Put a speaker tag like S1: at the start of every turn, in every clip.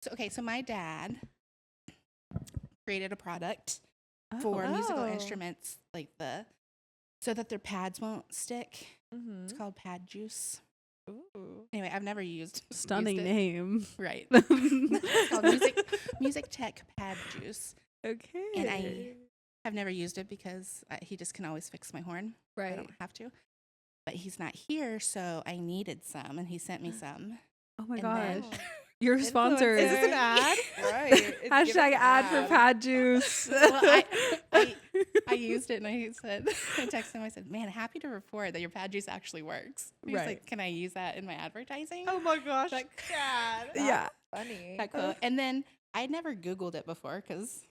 S1: So my dad created a product for musical instruments, so that their pads won't stick.
S2: Mm-hmm.
S1: It's called Pad Juice.
S2: Ooh.
S1: Anyway, I've never used
S3: Stunning
S1: it.
S3: name.
S1: Right. It's called Music Tech Pad Juice.
S3: Okay.
S1: And I have never used it because he just can always fix my horn.
S3: Right.
S1: I don't have to. But he's not here, so I needed some, and he sent me some.
S3: Oh my
S1: And
S3: gosh.
S1: then-
S3: You're sponsored.
S2: Is this an ad? Right. It's
S3: Hashtag
S2: giving
S3: ad for Pad Juice.
S1: Well, I used it, and I texted him. I said, "Man, happy to report that your Pad Juice actually works." He's
S3: Right.
S1: like, "Can I use that in my advertising?"
S2: Oh my gosh.
S1: That-
S2: Dad.
S3: Yeah.
S2: Funny.
S1: That quote. And then I never Googled it before because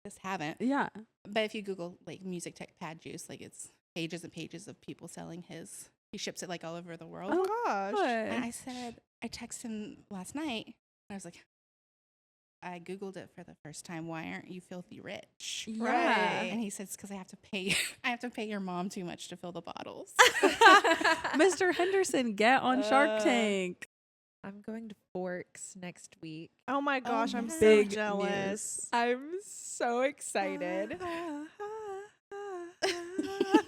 S1: just haven't.
S3: Yeah.
S1: But if you Google like Music Tech Pad Juice, like it's pages and pages of people selling his. He ships it like all over the world.
S2: Oh gosh.
S1: And I texted him last night. I was like, I Googled it for the first time. Why aren't you filthy rich?
S3: Yeah.
S2: Right.
S1: And he said, it's because I have to pay. I have to pay your mom too much to fill the bottles.
S3: Mr. Henderson, get on Shark Tank.
S2: I'm going to Forks next week.
S4: Oh my gosh, I'm
S1: nice.
S4: so
S3: Big
S4: jealous.
S2: I'm so excited.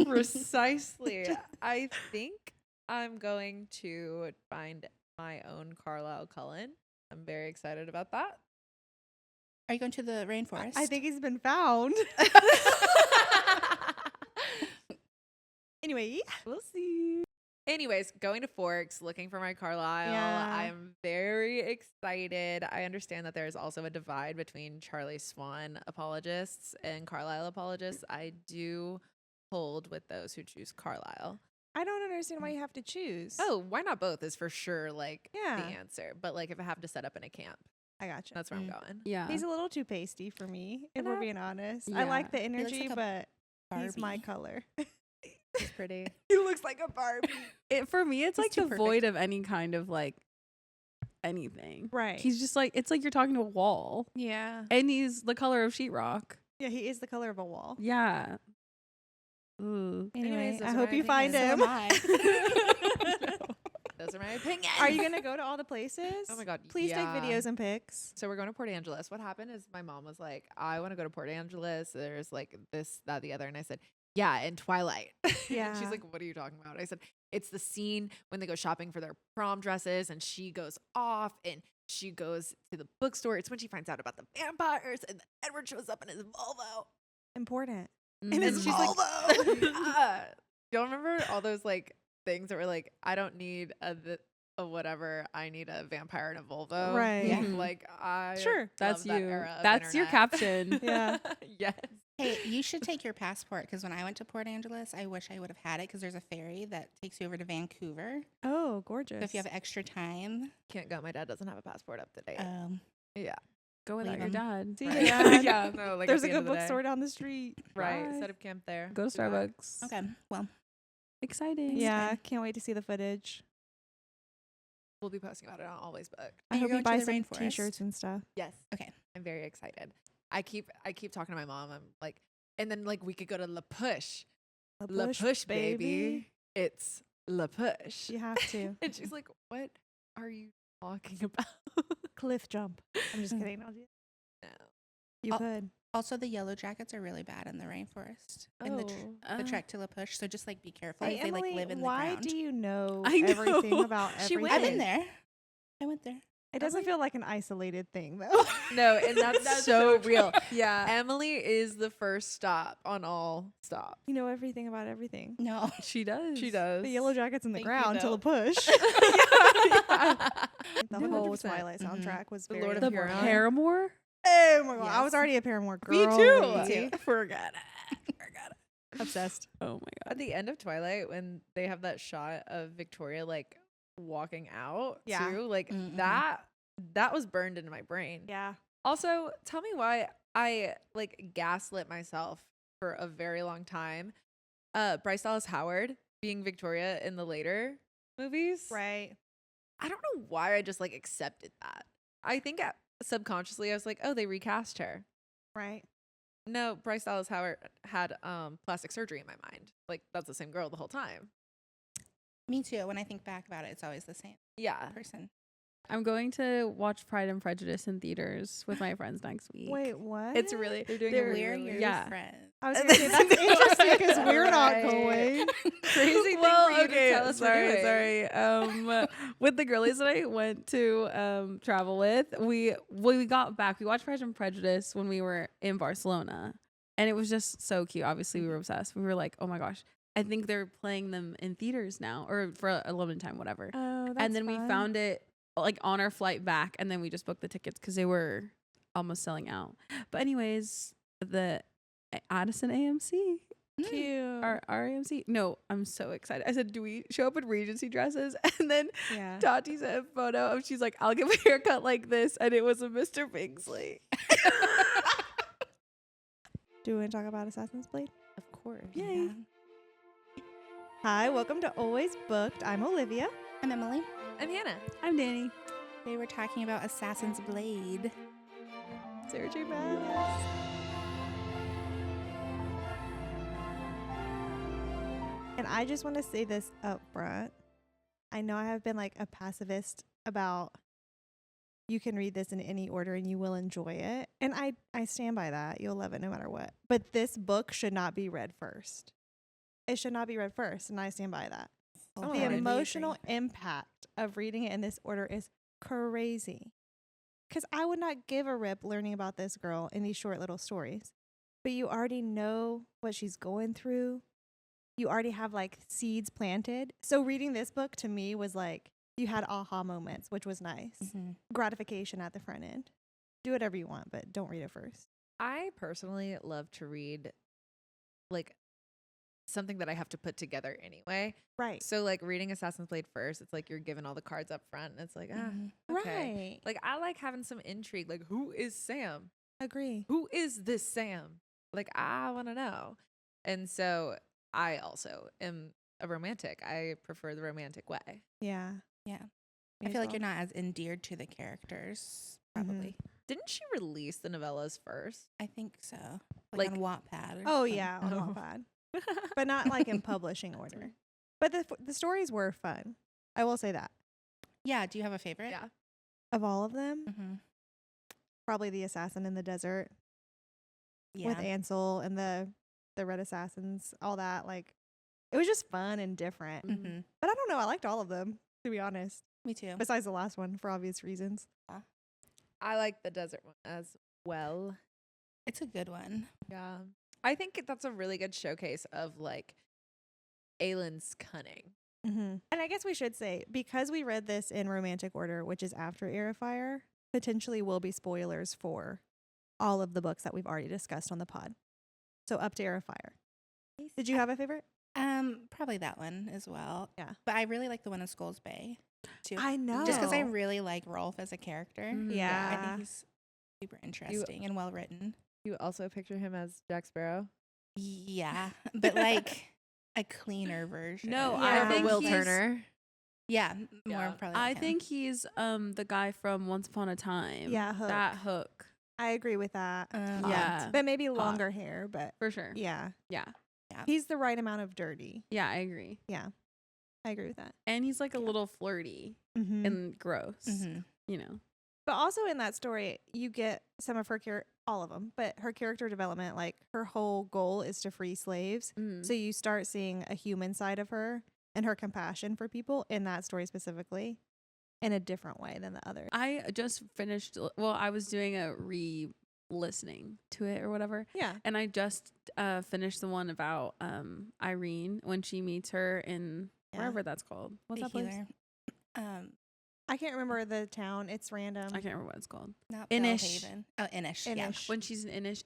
S2: Precisely. I think I'm going to find my own Carlisle Cullen. I'm very excited about that.
S1: Are you going to the rainforest?
S4: I think he's been found. Anyway,
S2: We'll see. Anyways, going to Forks, looking for my Carlisle.
S4: Yeah.
S2: I'm very excited. I understand that there's also a divide between Charlie Swan apologists and Carlisle apologists. I do hold with those who choose Carlisle.
S4: I don't understand why you have to choose.
S2: Oh, why not both is for sure like
S4: Yeah.
S2: the answer. But like if I have to set up in a camp,
S4: I gotcha.
S2: that's where I'm going.
S3: Yeah.
S4: He's a little too pasty for me, if
S2: And
S4: we're
S2: I-
S4: being honest.
S3: Yeah.
S4: I like the
S1: looks
S4: energy,
S1: like a
S4: but he's my
S1: Barbie.
S4: color.
S2: He's pretty.
S4: He looks like a Barbie.
S3: For me, it's
S1: He's
S3: like
S1: too
S3: the void of any kind of like anything.
S4: Right.
S3: He's just like, it's like you're talking to a wall.
S4: Yeah.
S3: And he's the color of sheetrrock.
S4: Yeah, he is the color of a wall.
S3: Yeah. Ooh.
S4: Anyway,
S2: Anyways, those
S4: I
S2: are
S4: hope
S2: my
S4: you find
S2: opinions.
S1: So
S4: him.
S1: am I.
S2: Those are my opinions.
S4: Are you gonna go to all the places?
S2: Oh my God,
S4: Please
S2: yeah.
S4: take videos and pics.
S2: So we're going to Port Angeles. What happened is my mom was like, I want to go to Port Angeles. There's like this, that, the other. And I said, yeah, in Twilight.
S4: Yeah.
S2: She's like, what are you talking about? I said, it's the scene when they go shopping for their prom dresses and she goes off and she goes to the bookstore. It's when she finds out about the vampires and Edward shows up in his Volvo.
S4: Important.
S3: Mhm.
S4: And
S2: And
S4: his
S2: she's like,
S4: Volvo.
S2: yeah. You don't remember all those like things that were like, I don't need a whatever. I need a vampire and a Volvo.
S4: Right.
S1: Yeah.
S2: Like I
S4: Sure.
S3: That's
S2: love that
S3: you.
S2: era of
S3: That's your
S2: internet.
S3: caption.
S4: Yeah.
S2: Yes.
S1: Hey, you should take your passport because when I went to Port Angeles, I wish I would have had it because there's a ferry that takes you over to Vancouver.
S4: Oh, gorgeous.
S1: So if you have extra time,
S2: Can't go. My dad doesn't have a passport up to date. Yeah.
S3: Go without
S1: Leave
S3: your
S1: him.
S3: dad.
S4: See
S2: Right.
S4: ya, Dad.
S2: Yeah. No, like
S4: There's
S2: at
S4: a
S2: the
S4: good
S2: end of the day.
S4: bookstore down the street.
S2: Right.
S3: Bye.
S2: Set up camp there.
S3: Go to
S2: Be back.
S3: Starbucks.
S1: okay, well,
S3: Exciting.
S4: Yeah,
S1: fine.
S4: can't wait to see the footage.
S2: We'll be posting about it on Always Book.
S4: I
S1: And
S4: hope
S1: you're
S4: you
S1: going
S4: buy
S1: to the
S4: some
S1: rainforest?
S4: t-shirts and stuff.
S2: Yes.
S1: Okay.
S2: I'm very excited. I keep talking to my mom. I'm like, and then like we could go to La Push. La Push, baby. It's La Push.
S4: You have to.
S2: And she's like, what are you talking about?
S4: Cliff jump. I'm just kidding. I'll do it.
S2: No.
S4: You
S1: Oh,
S4: could.
S1: also the yellow jackets are really bad in the rainforest and the trek to La Push. So just like be careful
S4: Hey,
S1: if they
S4: Emily,
S1: like live in the
S4: why
S1: ground.
S4: do you know
S3: I know.
S4: everything about
S2: She
S4: everything?
S2: went.
S1: I've been there. I went there.
S4: It doesn't feel like an isolated thing, though.
S2: No, and that's,
S3: That's
S2: so
S3: so
S2: real.
S3: Yeah.
S2: Emily is the first stop on all stops.
S4: You know everything about everything.
S1: No.
S3: She does.
S2: She does.
S4: The yellow jackets in the
S1: Thank you,
S4: ground till
S1: though.
S4: the push.
S2: Yeah.
S4: The
S3: No.
S4: whole
S3: 100%.
S4: Twilight
S1: Mhm.
S4: soundtrack was
S2: The
S4: very
S2: Lord of
S3: The
S2: Huron.
S3: Paramore?
S4: Oh my god, I was
S1: Yes.
S4: already a Paramore
S2: Me
S4: girl.
S2: too.
S1: Me too.
S3: Forgot it.
S4: Obsessed.
S3: Oh my
S2: At
S3: god.
S2: the end of Twilight, when they have that shot of Victoria like walking out,
S4: Yeah.
S2: too, like
S1: Mhm.
S2: that was burned into my brain.
S4: Yeah.
S2: Also, tell me why I like gaslit myself for a very long time. Bryce Dallas Howard being Victoria in the later movies.
S4: Right.
S2: I don't know why I just like accepted that. I think subconsciously I was like, oh, they recast her.
S4: Right.
S2: No, Bryce Dallas Howard had plastic surgery in my mind. Like that's the same girl the whole time.
S1: Me too. When I think back about it, it's always the same
S2: Yeah.
S1: person.
S3: I'm going to watch Pride and Prejudice in theaters with my friends next week.
S4: Wait, what?
S3: It's really
S2: They're doing
S3: they're-
S2: a
S1: We're
S2: re-release.
S1: your
S3: yeah.
S1: friends.
S4: I was gonna say that's interesting because we're not
S2: Alright.
S4: going.
S2: Crazy thing
S3: Well,
S2: for you
S3: okay,
S2: to tell us
S3: sorry,
S2: we're doing.
S3: sorry. With the girlies that I went to travel with, we got back. We watched Pride and Prejudice when we were in Barcelona, and it was just so cute. Obviously, we were obsessed. We were like, oh my gosh, I think they're playing them in theaters now, or for a limited time, whatever.
S4: Oh, that's
S3: And then we
S4: fun.
S3: found it like on our flight back, and then we just booked the tickets because they were almost selling out. But anyways, the Addison AMC.
S4: cute.
S3: Our AMC. No, I'm so excited. I said, do we show up in Regency dresses? And then
S4: Yeah.
S3: Tati sent a photo of, she's like, I'll get my haircut like this. And it was a Mr. Bingsley.
S4: Do we want to talk about Assassin's Blade?
S2: Of course.
S3: Yay.
S4: Hi, welcome to Always Booked. I'm Olivia.
S1: I'm Emily.
S2: I'm Hannah.
S3: I'm Danny.
S1: Today we're talking about Assassin's Blade.
S4: Sarah J. Maas. And I just want to say this up front. I know I have been like a pacifist about you can read this in any order and you will enjoy it. And I stand by that. You'll love it no matter what. But this book should not be read first. It should not be read first. And I stand by that. The
S1: Wholeheartedly
S4: emotional
S1: agree.
S4: impact of reading it in this order is crazy. Because I would not give a rip learning about this girl in these short little stories. But you already know what she's going through. You already have like seeds planted. So reading this book to me was like, you had aha moments, which was nice.
S1: Mhm.
S4: Gratification at the front end. Do whatever you want, but don't read it first.
S2: I personally love to read like something that I have to put together anyway.
S4: Right.
S2: So like reading Assassin's Blade first, it's like you're given all the cards up front and it's like,
S1: Mhm.
S2: okay.
S4: Right.
S2: Like I like having some intrigue. Like who is Sam?
S4: Agree.
S2: Who is this Sam? Like I want to know. And so I also am a romantic. I prefer the romantic way.
S4: Yeah.
S1: Yeah.
S4: Me
S1: I
S4: as
S1: feel like
S4: well.
S1: you're not as endeared to the characters,
S4: Mhm.
S1: probably.
S2: Didn't she release the novellas first?
S1: I think so.
S2: Like-
S1: on Wattpad. Or
S4: Oh,
S1: something.
S4: yeah. On
S2: Oh.
S4: Wattpad. But not like in publishing order. But the stories were fun. I will say that.
S1: Yeah. Do you have a favorite?
S2: Yeah.
S4: Of all of them,
S1: Mm-hmm.
S4: probably the assassin in the desert
S1: Yeah.
S4: with Ansel and the red assassins, all that. Like, it was just fun and different.
S1: Mm-hmm.
S4: But I don't know. I liked all of them, to be honest.
S1: Me too.
S4: Besides the last one, for obvious reasons.
S2: I like the desert one as well.
S1: It's a good one.
S2: Yeah. I think that's a really good showcase of like Aylin's cunning.
S4: Mm-hmm. And I guess we should say, because we read this in romantic order, which is after Heir of Fire, potentially will be spoilers for all of the books that we've already discussed on the pod. So up to Heir of Fire. Did you have a favorite?
S1: Probably that one as well.
S4: Yeah.
S1: But I really like the one in Skulls Bay too.
S4: I know.
S1: Just because I really like Rolf as a character.
S3: Mhm.
S1: I
S4: Yeah.
S1: think he's super interesting and well written.
S2: You also picture him as Jack Sparrow.
S1: Yeah. But like a cleaner version.
S3: No,
S2: Yeah,
S3: I
S2: of a
S3: think
S2: Will
S3: he's-
S2: Turner.
S1: Yeah. More
S2: Yeah.
S1: probably.
S3: I
S1: like him.
S3: think he's the guy from Once Upon a Time.
S4: Yeah, Hook.
S3: That Hook.
S4: I agree with that.
S3: Yeah.
S4: But maybe longer hair, but
S3: For sure.
S4: yeah.
S3: Yeah.
S4: He's the right amount of dirty.
S3: Yeah, I agree.
S4: Yeah. I agree with that.
S3: And he's like a little flirty
S4: Mm-hmm.
S3: and gross.
S1: Mhm.
S3: You know.
S4: But also in that story, you get some of her all of them, but her character development, like her whole goal is to free slaves.
S3: Mm.
S4: So you start seeing a human side of her and her compassion for people in that story specifically in a different way than the others.
S3: I just finished. Well, I was doing a re-listening to it or whatever,
S4: Yeah.
S3: and I just finished the one about Irene when she meets her in
S4: Yeah.
S3: wherever that's called. What's
S1: The
S3: that place?
S1: healer.
S4: I can't remember the town. It's random.
S3: I can't remember what it's called.
S1: Not
S3: Inish.
S1: Bellhaven. Oh, Inish. Yeah.
S4: Inish.
S3: When she's in Inish.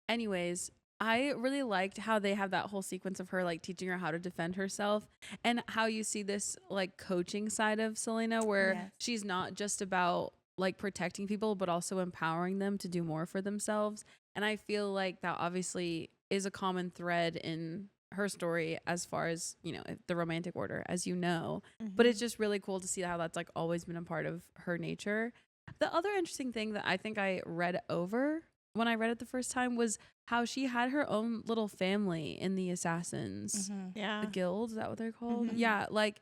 S3: Anyways, I really liked how they have that whole sequence of her like teaching her how to defend herself, and how you see this like coaching side of Celaena where
S1: Yes.
S3: she's not just about like protecting people but also empowering them to do more for themselves. And I feel like that obviously is a common thread in her story as far as, you know, the romantic order, as you know. But it's just really cool to see how that's like always been a part of her nature. The other interesting thing that I think I read over when I read it the first time was how she had her own little family in the Assassins.
S1: Mhm.
S4: yeah.
S3: The Guild, is that what they're called?
S1: Mhm.
S3: Yeah, like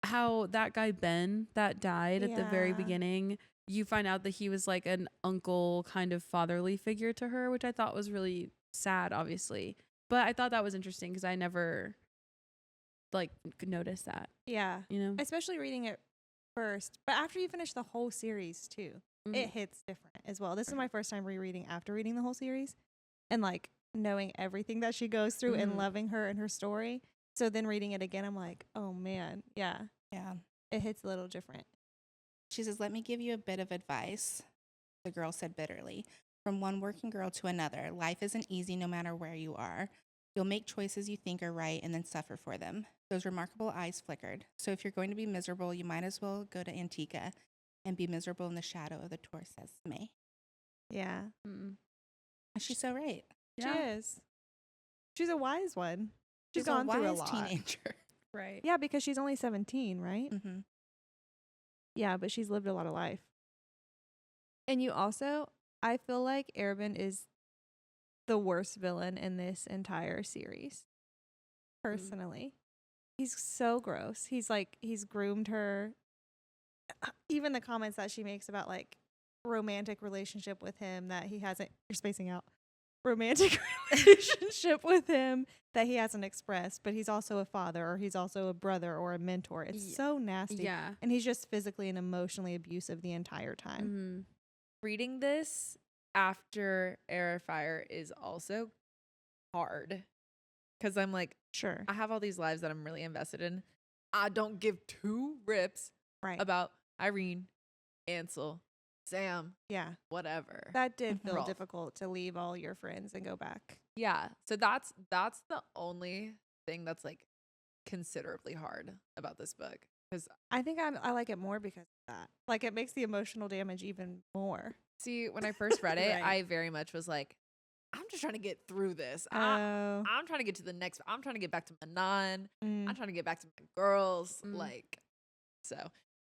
S3: how that guy Ben that died at the very
S4: Yeah.
S3: beginning, you find out that he was like an uncle kind of fatherly figure to her, which I thought was really sad, obviously. But I thought that was interesting because I never like noticed that,
S4: Yeah.
S3: you know?
S4: Especially reading it first. But after you finish the whole series too, it hits different as well. This is my first time rereading after reading the whole series and like knowing everything that she goes through and loving her and her story. So then reading it again, I'm like, oh man, yeah, it hits a little different.
S1: She says, let me give you a bit of advice, the girl said bitterly. From one working girl to another, life isn't easy no matter where you are. You'll make choices you think are right and then suffer for them. Those remarkable eyes flickered. So if you're going to be miserable, you might as well go to Antica and be miserable in the shadow of the Torres May.
S4: Yeah.
S1: And she's so right.
S4: She is. She's a wise one. She's
S1: She's
S4: gone
S1: a
S4: through a
S1: wise
S4: lot.
S1: teenager.
S3: Right.
S4: Yeah, because she's only 17, right?
S1: Mm-hmm.
S4: Yeah, but she's lived a lot of life. And you also, I feel like Arobynn is the worst villain in this entire series. Personally. He's so gross. He's groomed her. Even the comments that she makes about like romantic relationship with him that he hasn't, you're spacing out. Romantic relationship with him that he hasn't expressed, but he's also a father or he's also a brother or a mentor. It's so nasty.
S3: Yeah.
S4: And he's just physically and emotionally abusive the entire time.
S2: Reading this after Air of Fire is also hard because I'm like,
S4: Sure.
S2: I have all these lives that I'm really invested in. I don't give two rips
S4: Right.
S2: about Irene, Ansel, Sam,
S4: Yeah.
S2: whatever.
S4: That did feel
S2: Rolf.
S4: difficult to leave all your friends and go back.
S2: Yeah. So that's the only thing that's like considerably hard about this book because
S4: I think I like it more because of that. Like it makes the emotional damage even more.
S2: see, when I first read it,
S4: Right.
S2: I very much was like, I'm just trying to get through this.
S4: Oh.
S2: I'm trying to get to the next. I'm trying to get back to Manon. I'm trying to get back to my girls. Like, so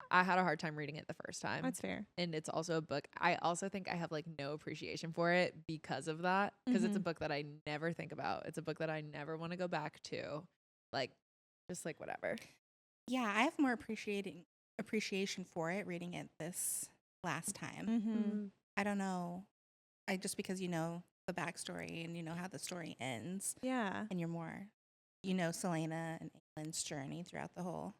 S2: I had a hard time reading it the first time.
S4: That's fair.
S2: And it's also a book. I also think I have like no appreciation for it because of that. Because it's a book that I never think about. It's a book that I never want to go back to. Like, just like whatever.
S1: Yeah, I have more appreciation for it reading it this last time. I don't know. Just because you know the backstory and you know how the story ends.
S4: Yeah.
S1: And you're more, you know, Celaena and Aelin's journey throughout the whole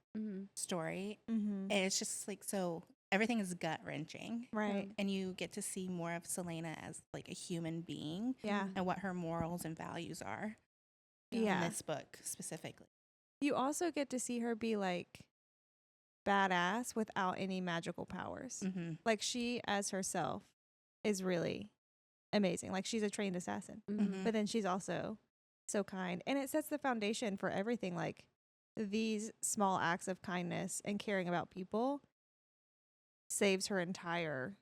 S1: story. And it's just like, so everything is gut wrenching.
S4: Right.
S1: And you get to see more of Celaena as like a human being.
S4: Yeah.
S1: And what her morals and values are.
S4: Yeah.
S1: In this book specifically.
S4: You also get to see her be like badass without any magical powers. Like she as herself is really amazing. Like she's a trained assassin, but then she's also so kind. And it sets the foundation for everything. Like these small acts of kindness and caring about people saves her entire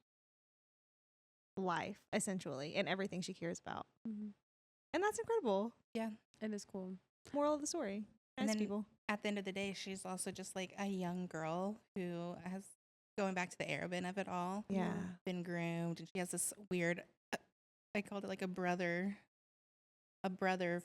S4: life, essentially, and everything she cares about. And that's incredible.
S1: Yeah.
S3: It is cool.
S4: Moral of the story.
S1: And
S4: Nice
S1: then
S4: people.
S1: at the end of the day, she's also just like a young girl who has, going back to the Arobynn of it all,
S4: Yeah.
S1: been groomed. And she has this weird, I called it like a brother,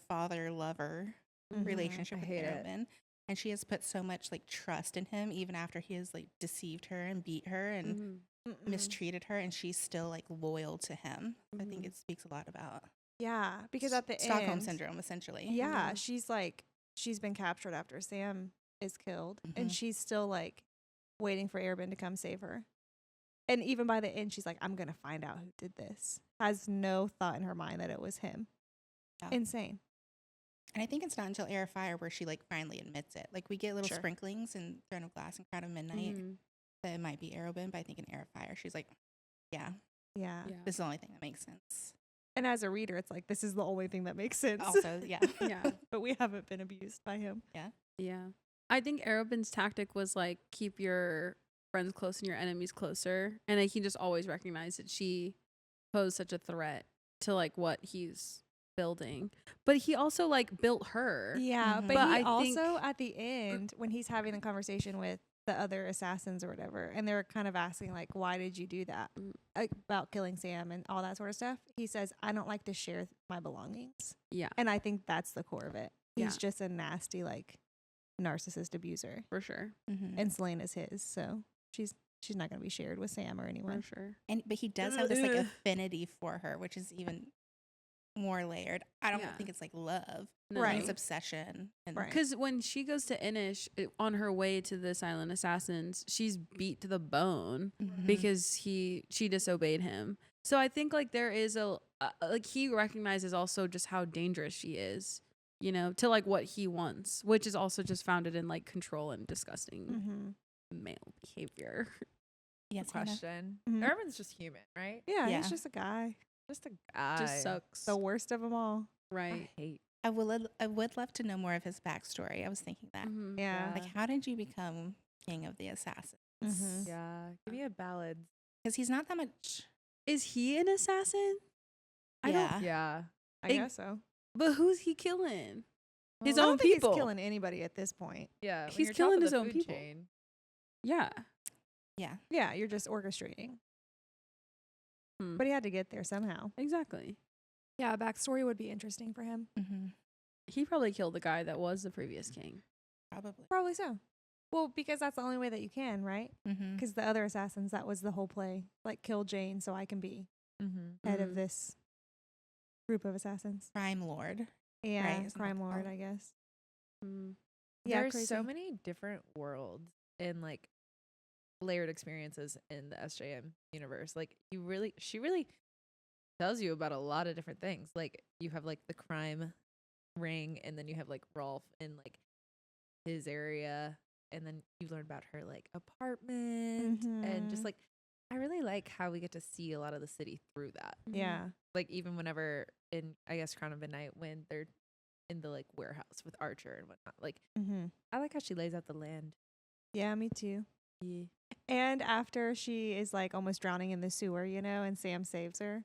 S1: father, lover relationship with Arobynn. And she has put so much like trust in him, even after he has like deceived her and beat her and mistreated her. And she's still like loyal to him. I think it speaks a lot about
S4: Yeah, because at the
S1: Stockholm
S4: end,
S1: syndrome, essentially.
S4: Yeah, she's like, she's been captured after Sam is killed, and she's still like waiting for Arobynn to come save her. And even by the end, she's like, I'm gonna find out who did this. Has no thought in her mind that it was him.
S1: Yeah.
S4: Insane.
S1: And I think it's not until Air of Fire where she like finally admits it. Like we get little sprinklings in Throne of Glass and Crown of Midnight that it might be Arobynn, but I think in Air of Fire she's like, yeah, this is the only thing that makes sense.
S4: And as a reader, it's like, this is the only thing that makes sense.
S1: Also, yeah.
S4: But we haven't been abused by him.
S3: Yeah. I think Arobynn's tactic was like, keep your friends close and your enemies closer. And like, he just always recognized that she posed such a threat to like what he's building. But he also like built her.
S4: Yeah, but
S3: But
S4: he
S3: I
S4: also at the end, when he's having the conversation with the other assassins or whatever, and they're kind of asking like, why did you do that? About killing Sam and all that sort of stuff. He says, I don't like to share my belongings.
S3: Yeah.
S4: And I think that's the core of it. He's just a nasty, like, narcissist abuser,
S3: For sure.
S1: Mhm.
S4: and Celaena's his. So she's not going to be shared with Sam or
S3: For
S4: anyone.
S3: sure.
S1: But he does have this like
S3: Ugh.
S1: affinity for her, which is even more layered. I don't
S3: Yeah.
S1: think it's like love.
S3: No.
S4: Right.
S1: It's obsession. And
S4: Right.
S3: Because when she goes to Inish on her way to the Silent Assassins, she's beat to the bone
S1: Mhm.
S3: because she disobeyed him. So I think like there is like he recognizes also just how dangerous she is, you know, to like what he wants, which is also just founded in like control and disgusting
S4: Mm-hmm.
S3: male behavior.
S1: Yes, Hannah?
S2: Question.
S4: Mhm.
S2: Arobyn's just human, right?
S4: Yeah,
S1: Yeah.
S4: he's just a guy.
S2: Just a guy.
S3: Just sucks.
S4: The worst of them all.
S2: I
S3: Right.
S2: hate.
S1: I would love to know more of his backstory. I was thinking that.
S3: Mhm.
S4: Yeah.
S1: Like, how did you become king of the assassins?
S4: Mhm.
S2: Yeah. Give me a ballad.
S1: Because he's not that much.
S3: Is he an assassin? I don't.
S1: Yeah.
S2: Yeah.
S4: I
S3: It-
S4: guess so.
S3: But who's he killing? His
S4: I
S3: own
S4: don't think
S3: people.
S4: He's killing anybody at this point.
S2: Yeah. when
S3: He's
S2: you're top
S3: killing
S2: of
S3: his
S2: the
S3: own
S2: food
S3: people.
S2: chain.
S3: Yeah.
S1: Yeah.
S4: Yeah, you're just orchestrating.
S3: Hmm.
S4: But he had to get there somehow.
S3: Exactly.
S4: Yeah, backstory would be interesting for him.
S1: Mm-hmm.
S3: He probably killed the guy that was the previous king.
S1: Probably.
S4: Probably so. Well, because that's the only way that you can, right?
S1: Mm-hmm.
S4: Because the other assassins, that was the whole play. Like, kill Jane so I can be
S2: Mm-hmm.
S4: head of
S3: Mhm.
S4: this group of assassins.
S1: Crime lord.
S4: Yeah,
S1: Right, isn't that
S4: crime
S1: the
S4: lord,
S1: call?
S4: I guess.
S3: Mm.
S4: Yeah,
S2: There's so
S4: crazy.
S2: many different worlds and like layered experiences in the SJM universe. Like she really tells you about a lot of different things. Like you have like the crime ring, and then you have like Rolf in like his area, and then you learn about her like apartment, and just
S4: Mhm.
S2: like I really like how we get to see a lot of the city through that.
S4: Yeah.
S2: Like even whenever in I guess Crown of Midnight when they're in the like warehouse with Archer and whatnot. Like
S4: Mm-hmm.
S2: I like how she lays out the land.
S4: Yeah, me too.
S3: Yeah.
S4: And after she is like almost drowning in the sewer, and Sam saves her.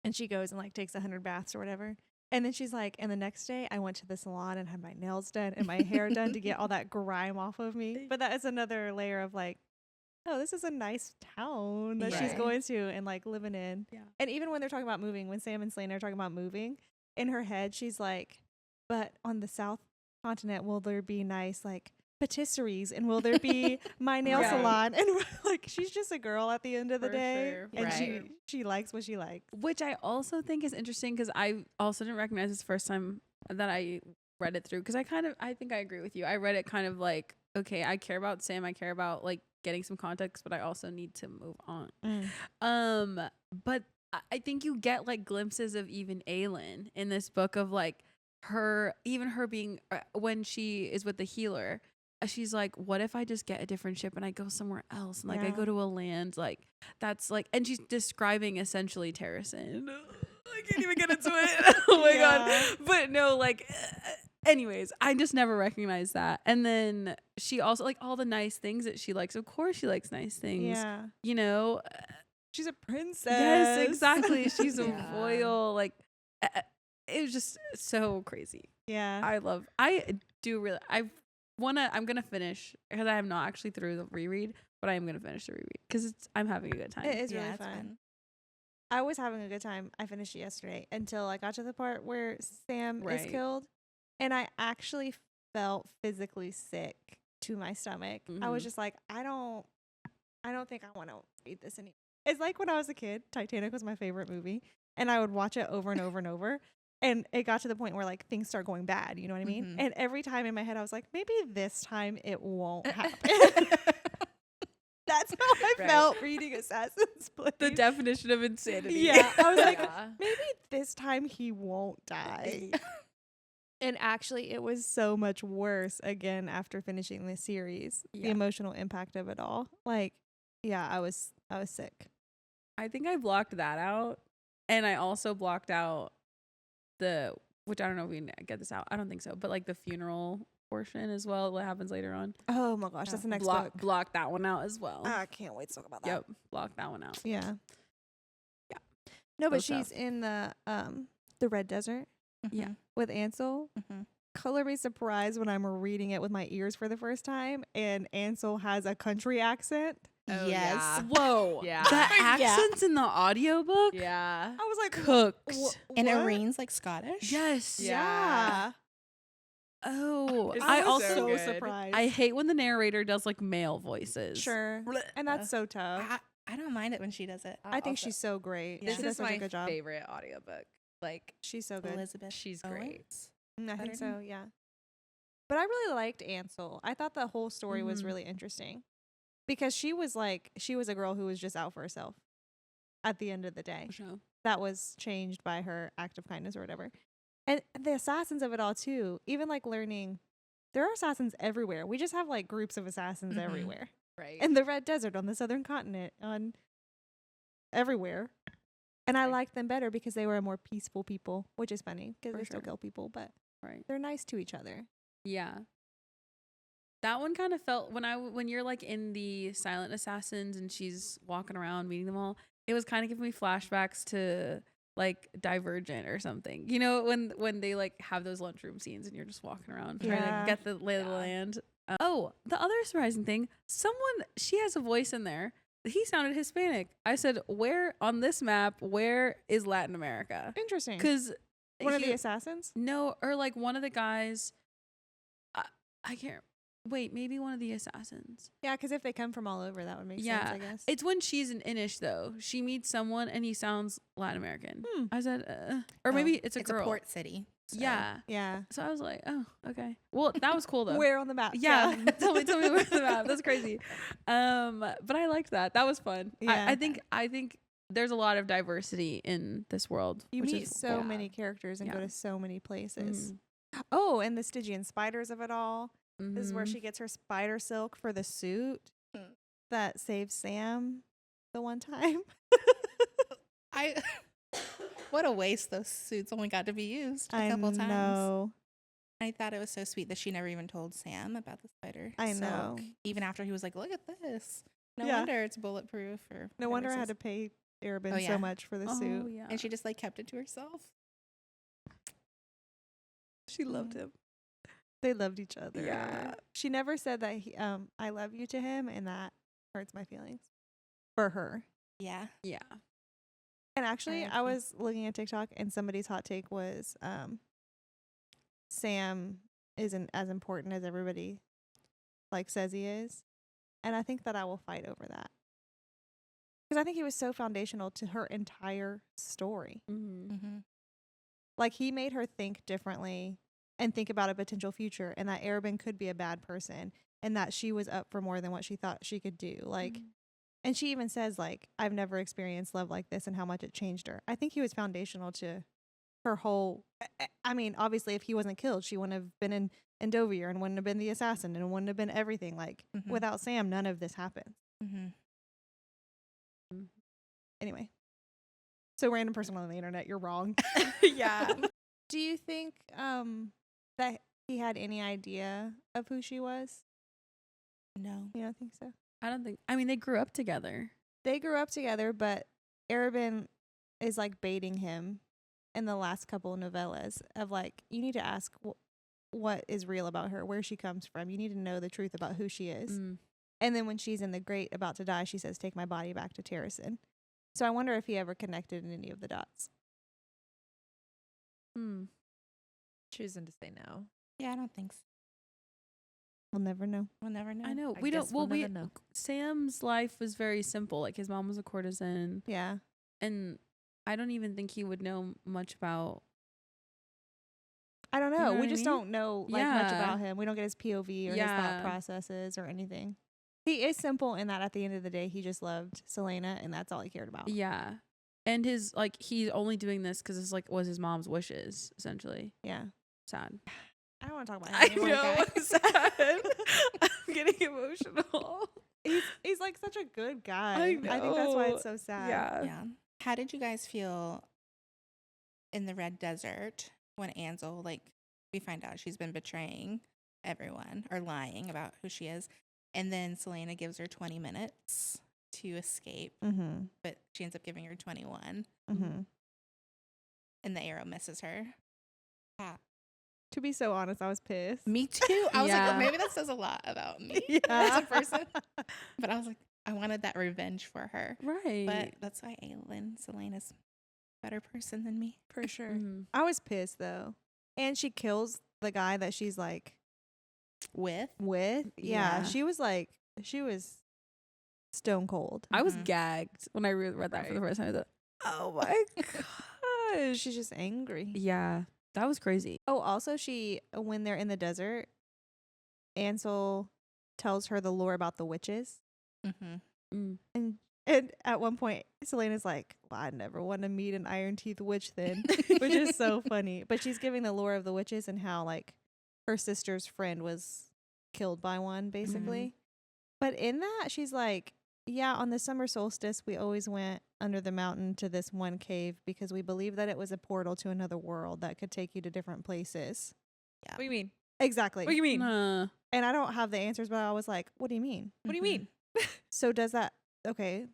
S4: And she goes and like takes 100 baths or whatever. And then she's like, and the next day I went to the salon and had my nails done and my hair done to get all that grime off of me. But that is another layer of like, oh, this is a nice town that she's
S1: Right.
S4: going to and like living in.
S3: Yeah.
S4: And even when they're talking about moving, when Sam and Celaena are talking about moving, in her head, she's like, but on the South continent, will there be nice like patisseries and will there be my nail
S3: Right.
S4: salon? And like, she's just a girl at the end of the
S3: For
S4: day.
S3: sure,
S4: And
S2: for
S3: sure.
S4: she likes what she likes.
S3: Which I also think is interesting because I also didn't recognize this first time that I read it through. Because I think I agree with you. I read it kind of like, okay, I care about Sam. I care about like getting some context, but I also need to move on. But I think you get like glimpses of even Aelin in this book of like her being when she is with the healer. She's like, what if I just get a different ship and I go somewhere else? And like I
S4: Yeah.
S3: go to a land like that's like, and she's describing essentially Terracin. I can't even get into it. Oh my
S4: Yeah.
S3: god! But no, like, anyways, I just never recognized that. And then she also like all the nice things that she likes. Of course, she likes nice things.
S4: Yeah.
S3: You know.
S4: She's a princess.
S3: Yes, exactly. She's a
S2: Yeah.
S3: royal. Like, it was just so crazy.
S4: Yeah.
S3: I'm gonna finish because I am not actually through the reread, but I am gonna finish the reread because I'm having a good time.
S4: It is
S1: Yeah,
S4: really
S1: it's
S4: fun. I was having a good time. I finished it yesterday until I got to the part where Sam is
S3: Right.
S4: killed. And I actually felt physically sick to my stomach. I was
S3: Mhm.
S4: just like, I don't think I want to read this anymore. It's like when I was a kid, Titanic was my favorite movie. And I would watch it over and over and over. And it got to the point where like things start going bad. You know what I mean?
S1: Mhm.
S4: And every time in my head, I was like, maybe this time it won't happen. That's how I
S2: Right.
S4: felt reading Assassin's Blade.
S3: The definition of insanity.
S4: Yeah, I was like,
S2: Yeah.
S4: maybe this time he won't die. And actually, it was so much worse again after finishing the series. The
S3: Yeah.
S4: emotional impact of it all. Like, yeah, I was sick.
S3: I think I blocked that out, and I also blocked out which I don't know if we can get this out. I don't think so, but like the funeral portion as well. What happens later on?
S4: Oh my gosh, that's the next book.
S3: Block that one out as well.
S4: I can't wait to talk about that.
S3: Yep, block that one out.
S4: Yeah.
S3: Yeah.
S4: No, but
S3: Those
S4: she's
S3: stuff.
S4: in the Red Desert
S3: Yeah.
S4: with Ansel.
S1: Mm-hmm.
S4: Color me surprised when I'm reading it with my ears for the first time, and Ansel has a country accent.
S2: Oh,
S1: Yes.
S2: yeah.
S3: Whoa.
S2: Yeah.
S3: The
S1: Yeah.
S3: accents in the audiobook
S2: Yeah.
S4: I was like,
S3: cooked.
S1: And
S4: what?
S1: Irene's like Scottish.
S3: Yes.
S2: Yeah.
S4: Yeah.
S3: Oh,
S2: This
S3: I
S2: was
S3: also
S2: so good.
S4: surprised.
S3: I hate when the narrator does like male voices.
S4: Sure. And that's so tough.
S1: I don't mind it when she does it.
S4: I think
S2: Also-
S4: she's so great.
S1: Yeah.
S4: She
S2: This
S4: does
S2: is
S4: such a
S2: my
S4: good job.
S2: favorite audiobook. Like,
S4: She's so good.
S1: Elizabeth.
S2: she's great.
S1: Owens?
S4: I think
S1: Better
S4: so, yeah. But I really liked Ansel. I thought the whole story was
S3: Mhm.
S4: really interesting because she was a girl who was just out for herself at the end of the day.
S3: Show.
S4: That was changed by her act of kindness or whatever. And the assassins of it all too, even like learning there are assassins everywhere. We just have like groups of assassins
S1: Mhm.
S4: everywhere.
S2: Right.
S4: In the Red Desert, on the southern continent, on everywhere. And I
S2: Right.
S4: liked them better because they were a more peaceful people, which is funny because
S3: For
S4: they still
S3: sure.
S4: kill people, but
S3: Right.
S4: they're nice to each other.
S3: Yeah. That one kind of felt when you're like in the silent assassins and she's walking around meeting them all, it was kind of giving me flashbacks to like Divergent or something. You know, when they like have those lunchroom scenes and you're just walking around trying
S4: Yeah.
S3: to get the lay of the
S2: Yeah.
S3: land. Oh, the other surprising thing, she has a voice in there. He sounded Hispanic. I said, where on this map, where is Latin America?
S4: Interesting.
S3: Because
S4: One of the assassins?
S3: no, or like one of the guys. I can't. Wait, maybe one of the assassins.
S4: Yeah, because if they come from all over, that would make
S3: Yeah.
S4: sense, I guess.
S3: It's when she's an Inish though. She meets someone and he sounds Latin American.
S4: Hmm.
S3: I said, or maybe it's a
S1: It's
S3: girl.
S1: a port city. so-
S3: Yeah.
S4: Yeah.
S3: So I was like, oh, okay. Well, that was cool though.
S4: Where on the map?
S3: Yeah. tell me where the map. That's crazy. But I liked that. That was fun.
S4: Yeah.
S3: I think there's a lot of diversity in this world.
S4: You
S3: which
S4: meet
S3: is
S4: so
S3: cool.
S4: many characters and go
S3: Yeah.
S4: to so many places.
S3: Mhm.
S4: Oh, and the Stygian spiders of it all. This is where
S3: Mhm.
S4: she gets her spider silk for the suit
S1: Hmm.
S4: that saved Sam the one time.
S1: I what a waste those suits only got to be used a
S4: I
S1: couple times.
S4: know.
S1: I thought it was so sweet that she never even told Sam about the spider.
S4: I
S1: silk,
S4: know.
S1: Even after he was like, "Look at this." No
S4: Yeah.
S1: wonder it's bulletproof. Or
S4: No
S1: whatever
S4: wonder
S1: it
S4: I had
S1: says.
S4: to pay Arobynn
S1: Oh, yeah.
S4: so much for the
S3: Oh,
S4: suit.
S3: yeah.
S1: And she just like kept it to herself.
S3: She loved him.
S4: They loved each other.
S3: Yeah.
S4: She never said that I love you to him, and that hurts my feelings for her.
S1: Yeah.
S3: Yeah.
S4: And actually, I
S1: R.I.P.
S4: was looking at TikTok, and somebody's hot take was Sam isn't as important as everybody like says he is, and I think that I will fight over that because I think he was so foundational to her entire story.
S3: Mm-hmm.
S1: Mm-hmm.
S4: Like he made her think differently and think about a potential future, and that Arobynn could be a bad person, and that she was up for more than what she thought she could do. Like. And she even says, like, I've never experienced love like this and how much it changed her. I think he was foundational to her whole. I mean, obviously, if he wasn't killed, she wouldn't have been in Dovier and wouldn't have been the assassin and wouldn't have been everything. Like,
S1: Mhm.
S4: without Sam, none of this happens.
S1: Mm-hmm.
S4: Anyway. So, random person on the internet, you're wrong.
S3: Yeah.
S4: Do you think that he had any idea of who she was?
S1: No.
S4: You don't think so?
S3: I don't think. I mean, they grew up together.
S4: They grew up together, but Arobynn is like baiting him in the last couple of novellas of like, you need to ask what is real about her, where she comes from. You need to know the truth about who she is.
S3: Mm.
S4: And then when she's in the grate about to die, she says, take my body back to Terrason. So I wonder if he ever connected in any of the dots.
S3: Mm.
S2: Choosing to say no.
S1: Yeah, I don't think so.
S4: We'll never know.
S1: We'll never know.
S3: I know.
S2: I
S3: We don't.
S2: guess
S3: Well,
S2: we'll never know.
S3: Sam's life was very simple. Like his mom was a courtesan,
S4: Yeah.
S3: and I don't even think he would know much about.
S4: I don't know.
S3: You know
S4: We
S3: what I
S4: just
S3: mean?
S4: don't know like much
S3: Yeah.
S4: about him. We don't get his POV or his
S3: Yeah.
S4: thought processes or anything. He is simple in that at the end of the day, he just loved Celaena and that's all he cared about.
S3: Yeah, and his like he's only doing this because it's like was his mom's wishes essentially.
S4: Yeah.
S3: Sad.
S4: I don't want to talk about
S3: I
S4: him anymore,
S3: know.
S4: guys.
S3: I'm sad. I'm getting emotional.
S4: He's like such a good guy.
S3: I
S4: I think that's why
S3: know.
S4: it's so sad.
S3: Yeah.
S1: Yeah. How did you guys feel in the Red Desert when Ansel, like, we find out she's been betraying everyone or lying about who she is, and then Celaena gives her 20 minutes to escape,
S4: Mm-hmm.
S1: but she ends up giving her 21,
S4: Mm-hmm.
S1: and the arrow misses her.
S4: To be so honest, I was pissed.
S1: Me too. I was
S3: Yeah.
S1: like, maybe that says a lot about me
S4: Yeah.
S1: as a person. But I was like, I wanted that revenge for her.
S3: Right.
S1: But that's why Celaena's a better person than me.
S4: For sure.
S3: Mhm.
S4: I was pissed though. And she kills the guy that she's like
S1: With
S4: with.
S1: Yeah.
S4: She was stone cold.
S3: I was
S1: Mhm.
S3: gagged when I read that for the
S2: Right.
S3: first time. I thought,
S4: Oh my gosh, she's just angry.
S3: yeah, that was crazy.
S4: Oh, also when they're in the desert, Ansel tells her the lore about the witches.
S1: Mm-hmm.
S4: And at one point, Celaena's like, well, I never want to meet an Iron Teeth witch then, which is so funny. But she's giving the lore of the witches and how, like, her sister's friend was killed by one, basically. But in that, she's like, yeah, on the summer solstice, we always went under the mountain to this one cave because we believed that it was a portal to another world that could take you to different places.
S2: What do you mean?
S4: Exactly.
S2: What do you mean?
S3: Nah.
S4: And I don't have the answers, but I was like, what do you mean?
S2: What do you mean?
S4: So does that okay.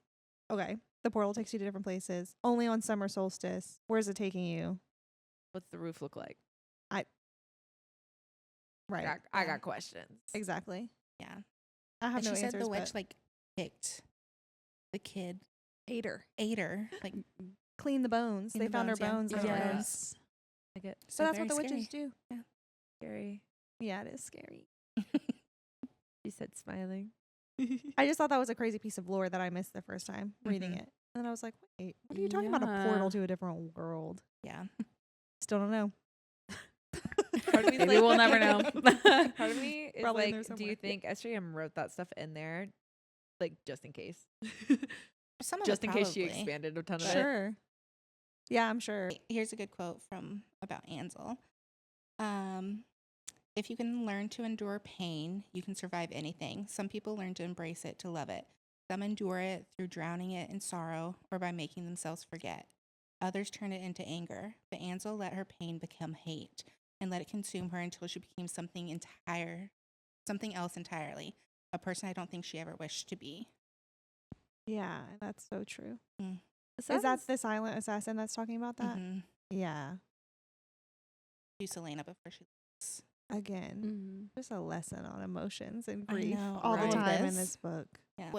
S4: The portal takes you to different places. Only on summer solstice. Where's it taking you?
S2: What's the roof look like?
S4: Right.
S2: I got questions.
S4: Exactly.
S1: Yeah.
S4: I have
S1: And
S4: no
S1: she said
S4: answers.
S1: the witch
S4: but
S1: like picked the kid,
S4: ate her.
S1: ate her. Like
S4: Clean the bones.
S1: Clean
S4: They
S1: the
S4: found her
S1: bones,
S4: bones.
S1: yeah.
S4: afterwards.
S3: Yes.
S2: I get
S4: So that's
S1: very
S4: what the
S1: scary.
S4: witches do.
S2: scary.
S4: Yeah, it is scary.
S2: She said smiling.
S4: I just thought that was a crazy piece of lore that I missed the first time reading
S1: Mhm.
S4: it. And then I was like, wait, what are you talking about? A
S3: Yeah.
S4: portal to a different world?
S1: Yeah.
S4: Still don't know.
S2: Part of me's
S3: Maybe we'll never know.
S2: Part of me is
S4: Probably in there
S2: like, do
S4: somewhere.
S2: you think SJM wrote that stuff in there, like just in case,
S1: Some of
S2: just
S1: it
S2: in case she
S1: probably.
S2: expanded a ton of it?
S4: Sure. Yeah, I'm sure.
S1: Here's a good quote from about Ansel. If you can learn to endure pain, you can survive anything. Some people learn to embrace it, to love it. Some endure it through drowning it in sorrow or by making themselves forget. Others turn it into anger. But Ansel let her pain become hate and let it consume her until she became something else entirely. A person I don't think she ever wished to be.
S4: Yeah, that's so true. Is
S2: Sounds-
S4: that the silent assassin that's talking about that?
S1: Mm-hmm.
S4: Yeah.
S1: To Celaena before she leaves.
S4: Again, just a lesson on emotions and
S1: I
S4: grief
S1: know,
S4: all
S2: right?
S4: the time in
S1: This.
S4: this book.
S1: Yeah.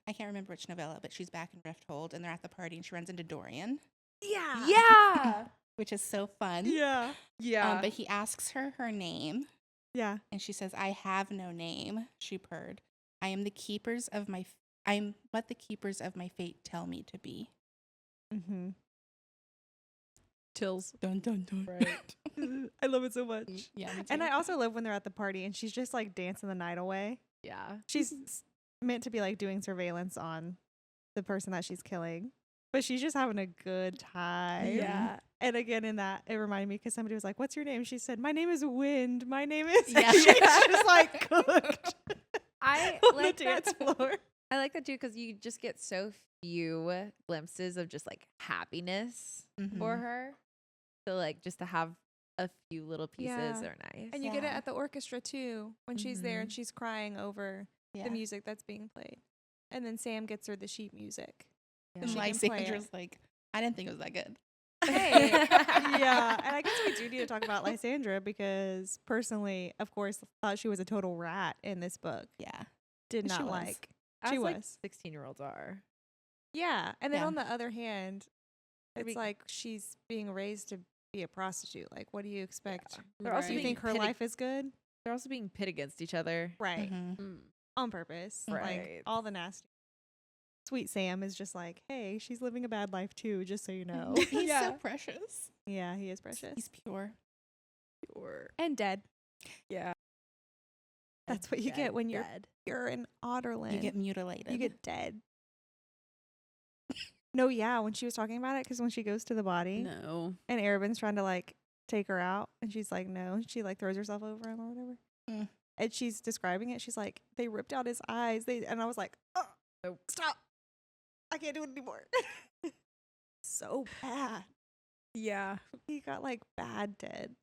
S1: I can't remember which novella, but she's back in Rifthold and they're at the party and she runs into Dorian,
S4: Yeah.
S2: Yeah.
S1: which is so fun.
S4: Yeah.
S2: Yeah.
S1: But he asks her name
S4: Yeah.
S1: and she says, I have no name, she purred. I am what the keepers of my fate tell me to be.
S4: Mm-hmm.
S3: Chills.
S1: Dun dun dun.
S2: Right.
S4: I love it so much.
S1: Yeah. me
S4: And
S1: too.
S4: I also love when they're at the party and she's just like dancing the night away.
S2: Yeah.
S4: She's meant to be like doing surveillance on the person that she's killing, but she's just having a good time.
S1: Yeah.
S4: And again, in that, it reminded me because somebody was like, "What's your name?" She said, "My name is Wind. My name is."
S1: Yeah.
S4: She's just like cooked
S2: I
S4: on
S2: like
S4: the dance floor.
S2: I like that too because you just get so few glimpses of just like happiness for
S1: Mhm.
S2: her. So like just to have a few little pieces
S4: Yeah.
S2: are nice.
S4: And you get it
S1: Yeah.
S4: at the orchestra too when she's there and she's crying over
S1: Yeah.
S4: the music that's being played. And then Sam gets her the sheet music.
S2: Yeah.
S4: And she can play it.
S1: Lysandra's like, I didn't think it was that good.
S4: Hey, yeah, and I guess we do need to talk about Lysandra because personally, of course, thought she was a total rat in this book.
S1: Yeah.
S4: Did
S1: She
S4: not
S1: was.
S4: like.
S2: As
S4: She
S2: like
S4: was.
S2: 16-year-olds are.
S4: Yeah, and then
S1: Yeah.
S4: on the other hand,
S2: They're
S4: it's
S2: being-
S4: like she's being raised to be a prostitute. Like, what do you expect?
S2: They're also
S4: Do you
S2: being
S4: think her
S2: pitted-
S4: life is good?
S2: They're also being pit against each other.
S4: Right,
S1: Mhm.
S4: on purpose. Like
S2: Right.
S4: all the nasty. Sweet Sam is just like, hey, she's living a bad life too, just so you know.
S1: He's
S2: Yeah.
S1: so precious.
S4: Yeah, he is precious.
S1: He's pure.
S4: and dead.
S2: Yeah.
S4: That's what you get when you're
S2: dead.
S4: in Otterland.
S1: You get mutilated.
S4: You get dead. No, yeah, when she was talking about it, because when she goes to the body
S3: No.
S4: and Arobyn's trying to like take her out, and she's like, no, she like throws herself over him or whatever.
S1: Mm.
S4: And she's describing it. She's like, they ripped out his eyes. And I was like, oh,
S2: Nope.
S4: stop! I can't do it anymore. So bad.
S2: Yeah.
S4: He got like bad dead,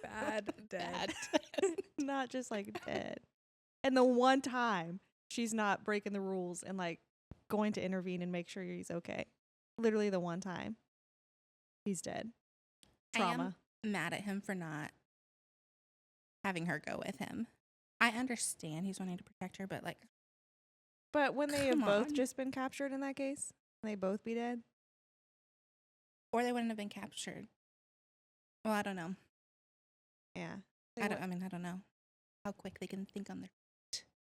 S2: Bad dead.
S4: not just like dead. And the one time she's not breaking the rules and like going to intervene and make sure he's okay. Literally the one time he's dead. Trauma.
S1: I am mad at him for not having her go with him. I understand he's wanting to protect her, but like,
S4: But when they have
S1: Come
S4: both
S1: on.
S4: just been captured in that case, they both be dead.
S1: or they wouldn't have been captured. Well, I don't know.
S4: Yeah.
S1: I don't know how quick they can think on their.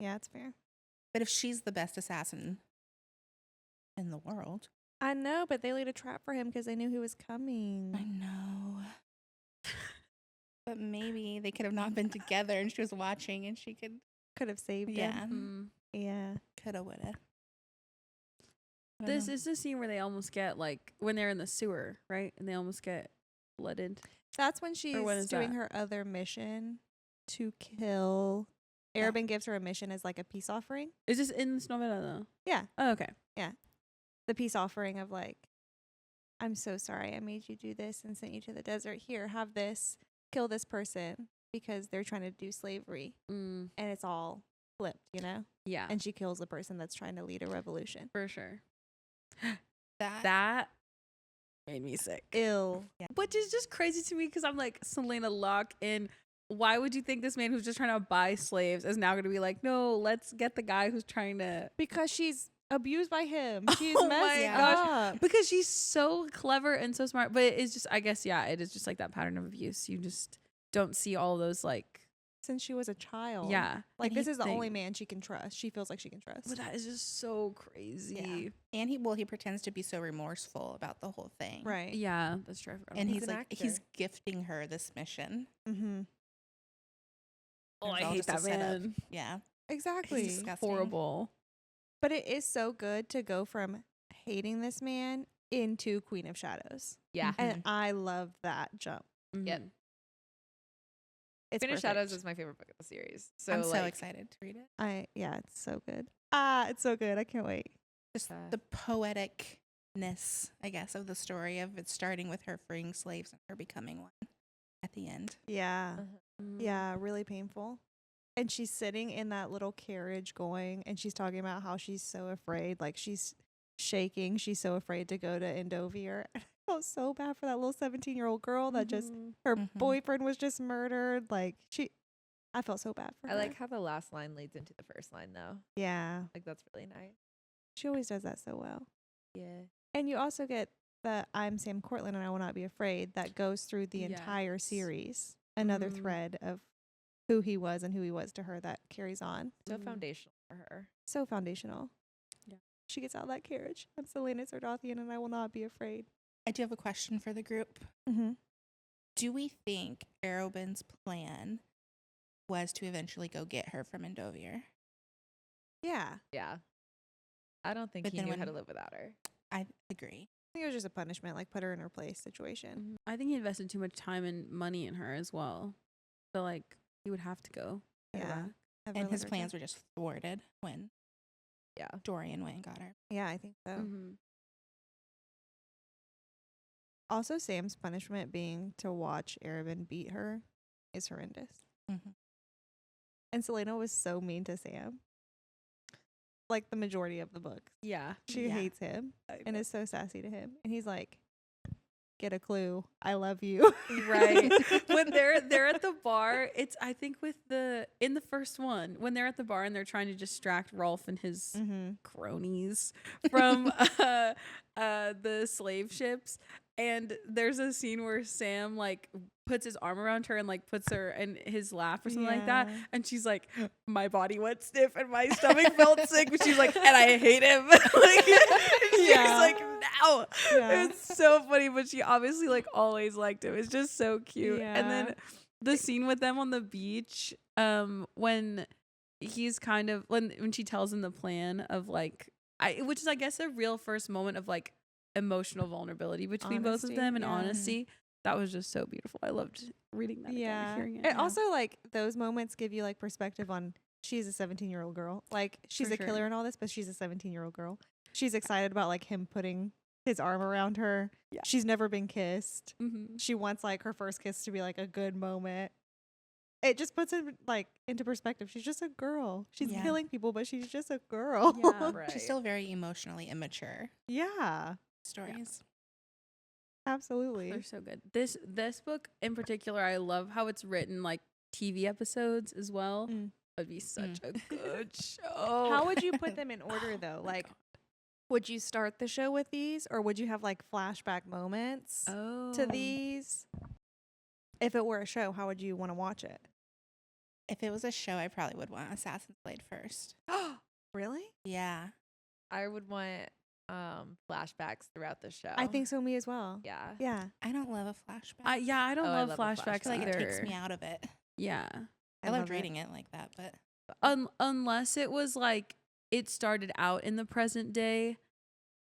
S4: Yeah, it's fair.
S1: But if she's the best assassin in the world,
S4: I know, but they laid a trap for him because they knew he was
S1: I
S4: coming.
S1: know. But maybe they could have not been together, and she was watching, and she could.
S4: Could have saved
S1: Yeah,
S4: him. Yeah.
S1: coulda, woulda.
S3: This is the scene where they almost get like when they're in the sewer, right? And they almost get blooded.
S4: That's when she's
S3: when is
S4: doing
S3: that?
S4: her other mission to kill.
S1: Yeah.
S4: Arobynn gives her a mission as like a peace offering.
S3: Is this in this novella though?
S4: Yeah.
S3: Oh, okay.
S4: The peace offering of like, I'm so sorry I made you do this and sent you to the desert. Here, have this. Kill this person because they're trying to do slavery.
S3: Mm,
S4: And it's all flipped, you know?
S3: yeah,
S4: And she kills the person that's trying to lead a revolution.
S3: for sure.
S1: that.
S3: That made me sick.
S4: Ill.
S3: Which is just crazy to me because I'm like, Celaena, lock in. Why would you think this man who's just trying to buy slaves is now going to be like, no, let's get the guy who's trying to.
S4: Because she's abused by him. She's
S3: Oh
S4: messed
S3: my
S1: gosh.
S4: up.
S3: Because she's so clever and so smart. But it's just, I guess, yeah, it is just like that pattern of abuse. You just don't see all those like,
S4: Since she was a child.
S3: yeah.
S4: Like,
S3: And
S4: this
S3: he
S4: is the only
S3: think-
S4: man she can trust. She feels like she can trust.
S3: But that is just so crazy.
S1: And he pretends to be so remorseful about the whole thing.
S4: Right.
S3: Yeah, that's true. I forgot
S1: And
S3: about
S1: he's
S4: an
S1: like, he's
S4: actor.
S1: gifting her this mission.
S4: Mm-hmm.
S3: Oh,
S1: It's
S3: I
S1: all
S3: hate
S1: just a
S3: that
S1: setup.
S3: man.
S1: Yeah.
S4: Exactly.
S1: He's disgusting.
S3: Horrible.
S4: But it is so good to go from hating this man into Queen of Shadows.
S2: Yeah.
S4: And I love that jump.
S2: Yep.
S3: Mhm.
S4: It's
S2: Queen of
S4: perfect.
S2: Shadows is my favorite book of the series. So
S1: I'm so
S2: like,
S1: excited to read it.
S4: It's so good. It's so good. I can't wait.
S1: Just
S2: Uh,
S1: the poeticness, I guess, of the story of it starting with her freeing slaves and her becoming one at the end.
S4: Yeah.
S3: Mm.
S4: Yeah, really painful. And she's sitting in that little carriage going, and she's talking about how she's so afraid. Like, she's shaking. She's so afraid to go to Endovir. I felt so bad for that little 17-year-old girl that just, her
S1: Mhm.
S4: boyfriend was just murdered. Like, I felt so bad for
S2: I
S4: her.
S2: like how the last line leads into the first line though.
S4: Yeah.
S2: Like that's really nice.
S4: She always does that so well.
S2: Yeah.
S4: And you also get the I'm Sam Cortland and I Will Not Be Afraid that goes through the entire
S3: Yes.
S4: series. Another
S3: Mm.
S4: thread of who he was and who he was to her that carries on.
S2: So
S3: Mhm.
S2: foundational for her.
S4: So foundational.
S3: Yeah.
S4: She gets out of that carriage. I'm Celaena Sardothien and I will not be afraid.
S1: I do have a question for the group.
S4: Mm-hmm.
S1: Do we think Arobynn's plan was to eventually go get her from Endovir?
S4: Yeah.
S2: Yeah. I don't think
S1: But
S2: he
S1: then
S2: knew how
S1: when-
S2: to live without her.
S1: I agree.
S4: I think it was just a punishment, like put her in her place situation.
S3: Mhm. I think he invested too much time and money in her as well. So like he would have to go. get her
S4: Yeah.
S3: back.
S4: Have her
S1: And his
S4: live her
S1: plans
S4: down.
S1: were just thwarted when
S2: Yeah.
S1: Dorian went and got her.
S4: Yeah, I think so.
S3: Mhm.
S4: Also, Sam's punishment being to watch Arobynn beat her is horrendous.
S1: Mhm.
S4: And Celaena was so mean to Sam. Like the majority of the book.
S3: Yeah.
S4: She
S1: Yeah.
S4: hates him and is so sassy to him. And he's like, get a clue. I love you.
S3: Right. When they're at the bar, it's I think in the first one, when they're at the bar and they're trying to distract Rolf and his
S4: Mm-hmm.
S3: cronies from the slave ships. And there's a scene where Sam like puts his arm around her and like puts her in his lap or something like that.
S4: Yeah.
S3: And she's like, my body went stiff and my stomach felt sick. But she's like, and I hate him. Like, she's
S4: Yeah.
S3: like, no.
S4: Yeah.
S3: It's so funny. But she obviously like always liked him. It's just so cute. And
S4: Yeah.
S3: then the scene with them on the beach, when he's kind of when she tells him the plan of like which is I guess a real first moment of like emotional vulnerability between both of
S4: Honesty,
S3: them and
S4: yeah.
S3: honesty. That was just so beautiful. I loved reading that.
S4: Yeah.
S3: Again, hearing it.
S4: And also, like, those moments give you, like, perspective on she's a 17-year-old girl. Like, she's
S3: For
S4: a killer
S3: sure.
S4: and all this, but she's a 17-year-old girl. She's excited about, like, him putting his arm around her.
S3: Yeah.
S4: She's never been kissed.
S3: Mhm.
S4: She wants, like, her first kiss to be, like, a good moment. It just puts it, like, into perspective. She's just a girl. She's
S1: Yeah.
S4: killing people, but she's just a girl.
S3: Yeah.
S2: Right.
S1: She's still very emotionally immature
S4: Yeah.
S1: stories.
S4: Absolutely.
S3: They're so good. This book in particular, I love how it's written like TV episodes as well.
S4: Mm.
S3: It'd be such a good show.
S4: How would you put them in order, though?
S3: my
S4: Like,
S3: God.
S4: would you start the show with these, or would you have, like, flashback moments
S3: Oh.
S4: to these? If it were a show, how would you want to watch it?
S1: If it was a show, I probably would want Assassin's Blade first.
S4: Really?
S1: Yeah.
S2: I would want flashbacks throughout the show.
S4: I think so. Me as well.
S2: Yeah.
S4: Yeah.
S1: I don't love a flashback.
S3: I don't
S2: Oh, I
S3: love
S2: love a
S1: I
S3: flashbacks
S1: feel like
S3: either.
S1: it takes me out of it.
S3: Yeah.
S1: I loved
S4: love it.
S1: reading it like that, but
S3: Unless it was like it started out in the present day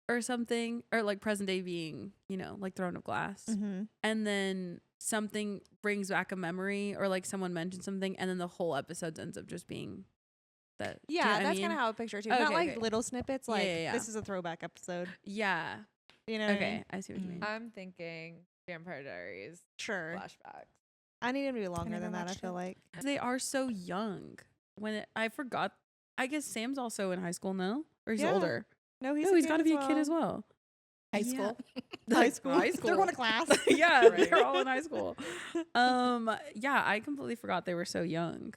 S3: or something, or like present day being, like Throne of Glass.
S4: Mm-hmm.
S3: And then something brings back a memory, or like someone mentioned something, and then the whole episode ends up just being that. Do you know
S4: Yeah,
S3: what I
S4: that's
S3: mean?
S4: kind of how I picture it too.
S3: Okay,
S4: Not like
S3: okay.
S4: little snippets. Like
S3: yeah.
S4: this is a throwback episode.
S3: Yeah.
S4: You know? What I
S3: Okay,
S4: mean?
S3: I see what you mean.
S2: I'm thinking Vampire Diaries
S4: Sure.
S2: flashbacks.
S4: I need him to be longer
S1: never
S4: than that. I
S1: watched
S4: feel
S1: it.
S4: like.
S3: They are so young. I forgot. I guess Sam's also in high school now, or he's
S4: Yeah.
S3: older.
S4: No,
S3: No, he's got to be a kid as well.
S1: high
S3: Yeah.
S1: school.
S4: High school.
S3: High
S4: They're going to class.
S3: Yeah,
S2: Right.
S3: they're all in high school. Yeah, I completely forgot they were so young.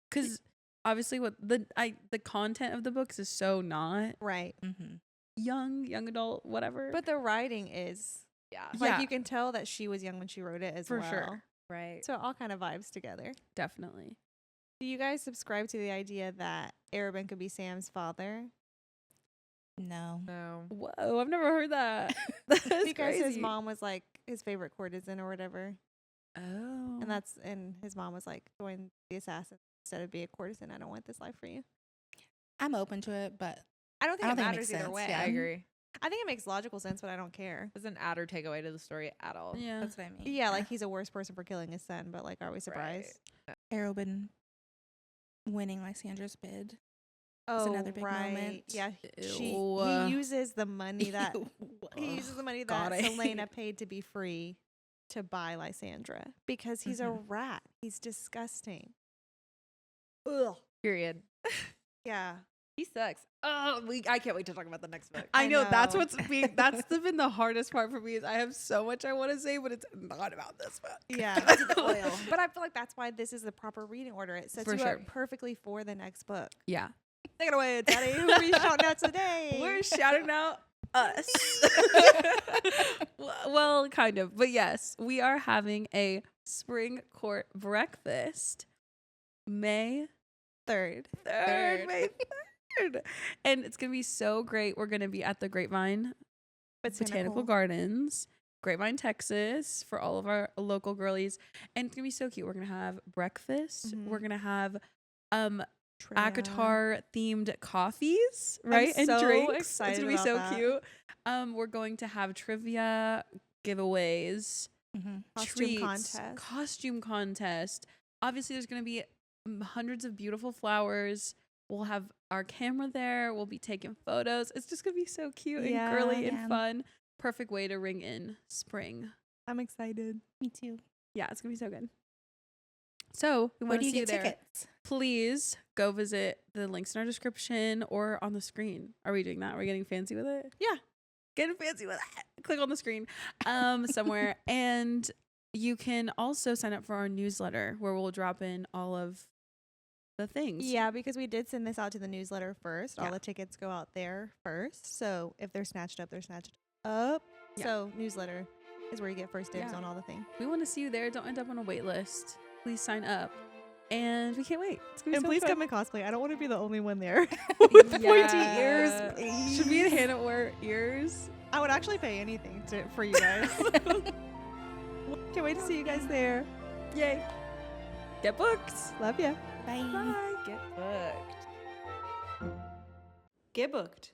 S3: Because obviously, what the content of the books is so not
S4: Right.
S1: Mm-hmm.
S3: young adult, whatever.
S4: But the writing is
S2: Yeah.
S4: like
S3: Yeah.
S4: you can tell that she was young when she wrote it as
S3: For
S4: well.
S3: sure.
S2: Right.
S4: So it all kind of vibes together.
S3: Definitely.
S4: Do you guys subscribe to the idea that Arobynn could be Sam's father?
S1: No.
S2: No.
S3: Whoa, I've never heard that. That's
S4: Because his
S3: crazy.
S4: mom was like his favorite courtesan or whatever.
S3: Oh.
S4: And his mom was like, join the assassins instead of be a courtesan. I don't want this life for you.
S1: I'm open to it, but
S4: I don't think
S1: I
S4: it
S1: don't think it
S4: matters
S1: makes
S4: either
S1: sense,
S4: way.
S1: yeah.
S2: I agree.
S4: I think it makes logical sense, but I don't care.
S2: Doesn't add or take away to the story at all.
S3: Yeah.
S1: that's what I mean.
S4: Yeah, like he's a worse person for killing his son, but like, are we surprised?
S1: Arobynn winning Lysandra's bid.
S4: Oh,
S1: another big
S4: right.
S1: moment.
S4: Yeah,
S3: Ew.
S4: he uses the money that he uses the money
S3: God,
S4: that
S3: I hate
S4: Celaena paid to be free to buy Lysandra because he's a
S1: Mhm.
S4: rat. He's disgusting. Ugh.
S2: Period.
S4: Yeah.
S2: He sucks. Oh, I can't wait to talk about the next book.
S3: I know that's
S4: know.
S3: been the hardest part for me. Is I have so much I want to say, but it's not about this book.
S4: Yeah. But I feel like that's why this is the proper reading order. It sets
S3: For
S4: you
S3: sure.
S4: up perfectly for the next book.
S3: Yeah.
S4: Take it away, Daddy. Who are we shouting out today?
S3: We're shouting out us. Well, kind of. But yes, we are having a spring court breakfast May
S4: 3rd.
S3: 3rd. May 3rd. And it's going to be so great. We're going to be at the Grapevine Botanical Gardens, Grapevine, Texas, for all of our local girlies. And it's going to be so cute. We're going to have breakfast.
S4: Mhm.
S3: We're going to have
S4: Trivia.
S3: ACOTAR themed coffees, right? And
S4: so
S3: drinks.
S4: excited
S3: It's gonna be
S4: about
S3: so
S4: that.
S3: cute. We're going to have trivia, giveaways,
S1: Mm-hmm.
S3: treats, costume contest. Obviously, there's gonna be hundreds of beautiful flowers. We'll have our camera there. We'll be taking photos. It's just gonna be so cute and
S4: Yeah,
S3: girly
S1: yeah.
S3: and fun. Perfect way to ring in spring.
S4: I'm excited.
S1: Me too.
S3: Yeah, it's gonna be so good. So we
S1: Where
S3: want
S1: do
S3: to
S1: you
S3: see you
S1: get
S3: there.
S1: tickets?
S3: Please go visit the links in our description or on the screen. Are we doing that? Are we getting fancy with it?
S4: Yeah.
S3: Getting fancy with it. Click on the screen somewhere. And you can also sign up for our newsletter where we'll drop in all of the things.
S4: Yeah, because we did send this out to the newsletter first.
S3: Yeah.
S4: All the tickets go out there first. So if they're snatched up, they're snatched up.
S3: Yeah.
S4: So newsletter is where you get first dibs
S3: Yeah.
S4: on all the things.
S3: We want to see you there. Don't end up on a wait list. Please sign up. And we can't wait. It's gonna be
S4: And
S3: so
S4: please
S3: fun.
S4: come in cosplay. I don't want to be the only one there with pointy ears.
S3: Yeah.
S4: Please.
S3: Should me and Hannah wear ears?
S4: I would actually pay anything for you guys. Can't wait to see you guys there.
S3: Yay. Get booked.
S4: Love ya.
S1: Bye.
S3: Bye.
S2: Get booked.
S4: Get booked.